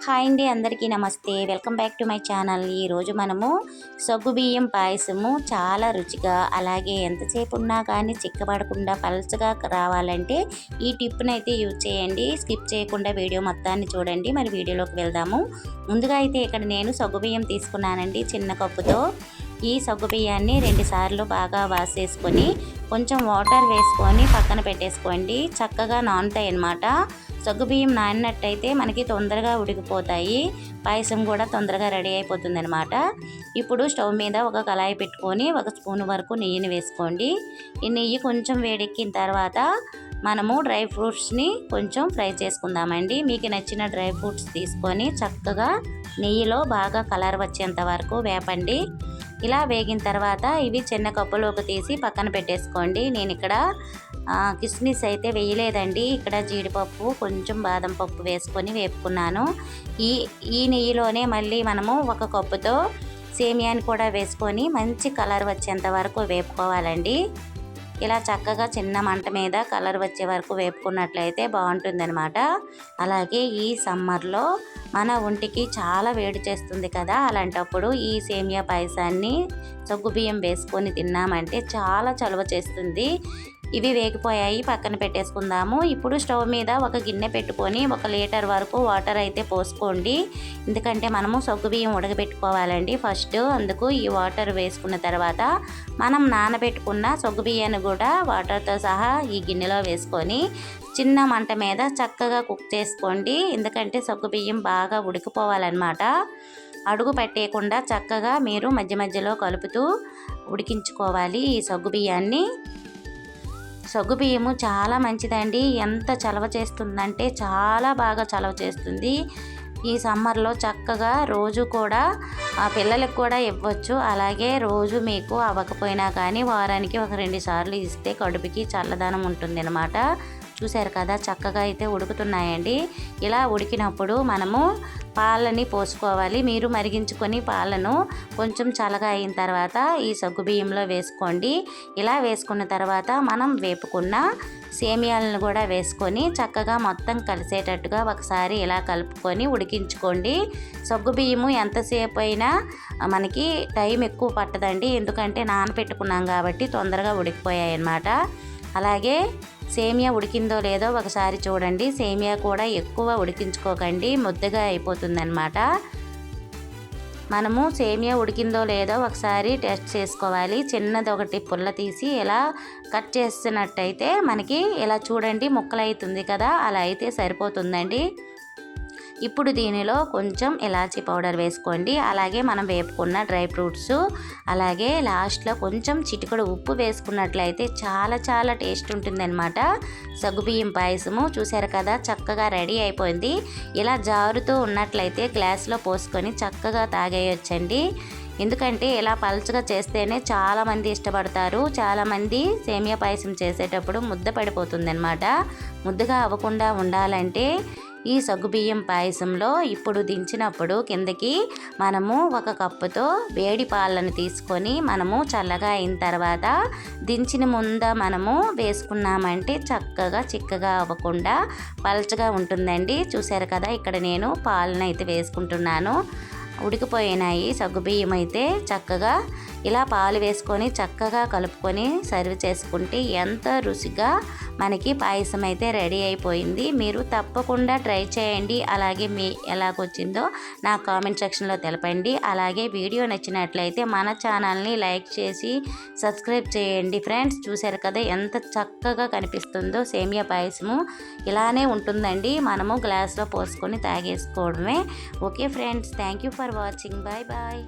Hi అండి, అందరికీ నమస్తే. Welcome back to my channel. ఈరోజు మనము సగ్గుబియ్యం పాయసము చాలా రుచిగా, అలాగే ఎంతసేపు ఉన్నా కానీ చిక్కబడకుండా పలచగా రావాలంటే ఈ టిప్ని అయితే యూజ్ చేయండి. స్కిప్ చేయకుండా వీడియో మొత్తాన్ని చూడండి. మరి వీడియోలోకి వెళ్దాము. ముందుగా అయితే ఇక్కడ నేను సగ్గుబియ్యం తీసుకున్నానండి చిన్న కప్పుతో. ఈ సగ్గుబియ్యాన్ని 2 సార్లు బాగా వాష్ చేసుకొని కొంచెం వాటర్ వేసుకొని పక్కన పెట్టేసుకోండి. చక్కగా నానుతాయి అన్నమాట. సగ్గుబియ్యం నానినట్టయితే మనకి తొందరగా ఉడికిపోతాయి, పాయసం కూడా తొందరగా రెడీ అయిపోతుంది అనమాట. ఇప్పుడు స్టవ్ మీద ఒక కళాయి పెట్టుకొని 1 స్పూన్ వరకు నెయ్యిని వేసుకోండి. ఈ నెయ్యి కొంచెం వేడెక్కిన తర్వాత మనము డ్రై ఫ్రూట్స్ని కొంచెం ఫ్రై చేసుకుందామండి. మీకు నచ్చిన డ్రై ఫ్రూట్స్ తీసుకొని చక్కగా నెయ్యిలో బాగా కలర్ వచ్చేంత వరకు వేపండి. ఇలా వేగిన తర్వాత ఇవి చిన్న కప్పులోకి తీసి పక్కన పెట్టేసుకోండి. నేను ఇక్కడ కిస్మిస్ అయితే వేయలేదండి. ఇక్కడ జీడిపప్పు, కొంచెం బాదం పప్పు వేసుకొని వేపుకున్నాను. ఈ నెయ్యిలోనే మళ్ళీ మనము 1 కప్పుతో సేమియాని కూడా వేసుకొని మంచి కలర్ వచ్చేంత వరకు వేపుకోవాలండి. ఇలా చక్కగా చిన్న మంట మీద కలర్ వచ్చే వరకు వేపుకున్నట్లయితే బాగుంటుందన్నమాట. అలాగే ఈ సమ్మర్లో మన ఒంటికి చాలా వేడి చేస్తుంది కదా, అలాంటప్పుడు ఈ సేమియా పాయసాన్ని సగ్గుబియ్యం వేసుకొని తిన్నామంటే చాలా చలువ చేస్తుంది. ఇవి వేగిపోయాయి, పక్కన పెట్టేసుకుందాము. ఇప్పుడు స్టవ్ మీద ఒక గిన్నె పెట్టుకొని 1 లీటర్ వరకు వాటర్ అయితే పోసుకోండి. ఎందుకంటే మనము సగ్గుబియ్యం ఉడకబెట్టుకోవాలండి ఫస్ట్. అందుకు ఈ వాటర్ వేసుకున్న తర్వాత మనం నానబెట్టుకున్న సగ్గుబియ్యాన్ని కూడా వాటర్తో సహా ఈ గిన్నెలో వేసుకొని చిన్న మంట మీద చక్కగా కుక్ చేసుకోండి. ఎందుకంటే సగ్గుబియ్యం బాగా ఉడికిపోవాలన్నమాట. అడుగు పెట్టేయకుండా చక్కగా మీరు మధ్య మధ్యలో కలుపుతూ ఉడికించుకోవాలి ఈ సగ్గుబియ్యాన్ని. సగ్గుబియ్యము చాలా మంచిదండి. ఎంత చలవ చేస్తుందంటే చాలా బాగా చలవ చేస్తుంది. ఈ సమ్మర్లో చక్కగా రోజు కూడా పిల్లలకు కూడా ఇవ్వచ్చు. అలాగే రోజు మీకు అవ్వకపోయినా కానీ వారానికి 1-2 సార్లు ఇస్తే కడుపుకి చల్లదనం ఉంటుంది అన్నమాట. చూశారు కదా, చక్కగా అయితే ఉడుకుతున్నాయండి. ఇలా ఉడికినప్పుడు మనము పాలని పోసుకోవాలి. మీరు మరిగించుకొని పాలను కొంచెం చల్లగా అయిన తర్వాత ఈ సగ్గుబియ్యంలో వేసుకోండి. ఇలా వేసుకున్న తర్వాత మనం వేపుకున్న సేమియాలను కూడా వేసుకొని చక్కగా మొత్తం కలిసేటట్టుగా ఒకసారి ఇలా కలుపుకొని ఉడికించుకోండి. సగ్గుబియ్యము ఎంతసేపు అయినా మనకి టైం ఎక్కువ పట్టదండి, ఎందుకంటే నానబెట్టుకున్నాం కాబట్టి తొందరగా ఉడికిపోయాయి అన్నమాట. అలాగే సేమియా ఉడికిందో లేదో ఒకసారి చూడండి. సేమియా కూడా ఎక్కువ ఉడికించుకోకండి, ముద్దగా అయిపోతుందన్నమాట. మనము సేమియా ఉడికిందో లేదో ఒకసారి టెస్ట్ చేసుకోవాలి. చిన్నది ఒకటి పుల్ల తీసి ఇలా కట్ చేస్తున్నట్టయితే మనకి ఇలా చూడండి ముక్కలు అవుతుంది కదా, అలా అయితే సరిపోతుందండి. ఇప్పుడు దీనిలో కొంచెం ఇలాచీ పౌడర్ వేసుకోండి. అలాగే మనం వేపుకున్న డ్రై ఫ్రూట్స్, అలాగే లాస్ట్లో కొంచెం చిటికెడు ఉప్పు వేసుకున్నట్లయితే చాలా చాలా టేస్ట్ ఉంటుందన్నమాట సగ్గుబియ్యం పాయసము. చూసారు కదా, చక్కగా రెడీ అయిపోయింది. ఇలా జారుతూ ఉన్నట్లయితే గ్లాస్లో పోసుకొని చక్కగా తాగేయొచ్చండి. ఎందుకంటే ఇలా పలచగా చేస్తేనే చాలామంది ఇష్టపడతారు. చాలామంది సేమియా పాయసం చేసేటప్పుడు ముద్ద పడిపోతుందన్నమాట. ముద్దగా అవ్వకుండా ఉండాలంటే ఈ సగ్గుబియ్యం పాయసంలో ఇప్పుడు దించినప్పుడు కిందకి మనము 1 కప్పుతో వేడి పాలను తీసుకొని మనము చల్లగా అయిన తర్వాత దించిన ముంద మనము వేసుకున్నామంటే చక్కగా చిక్కగా అవ్వకుండా పలచగా ఉంటుందండి. చూసారు కదా, ఇక్కడ నేను పాలను అయితే వేసుకుంటున్నాను. ఉడికిపోయినాయి సగ్గుబియ్యం అయితే. చక్కగా ఇలా పాలు వేసుకొని చక్కగా కలుపుకొని సర్వ్ చేసుకుంటే ఎంత రుచిగా మనకి పాయసం అయితే రెడీ అయిపోయింది. మీరు తప్పకుండా ట్రై చేయండి. అలాగే మీ ఎలాగొచ్చిందో నా కామెంట్ సెక్షన్లో తెలపండి. అలాగే వీడియో నచ్చినట్లయితే మన ఛానల్ని లైక్ చేసి సబ్స్క్రైబ్ చేయండి ఫ్రెండ్స్. చూశారు కదా ఎంత చక్కగా కనిపిస్తుందో సేమియా పాయసము. ఇలానే ఉంటుందండి, మనము గ్లాస్లో పోసుకొని తాగేసుకోవడమే. Okay friends, thank you for watching. Bye bye.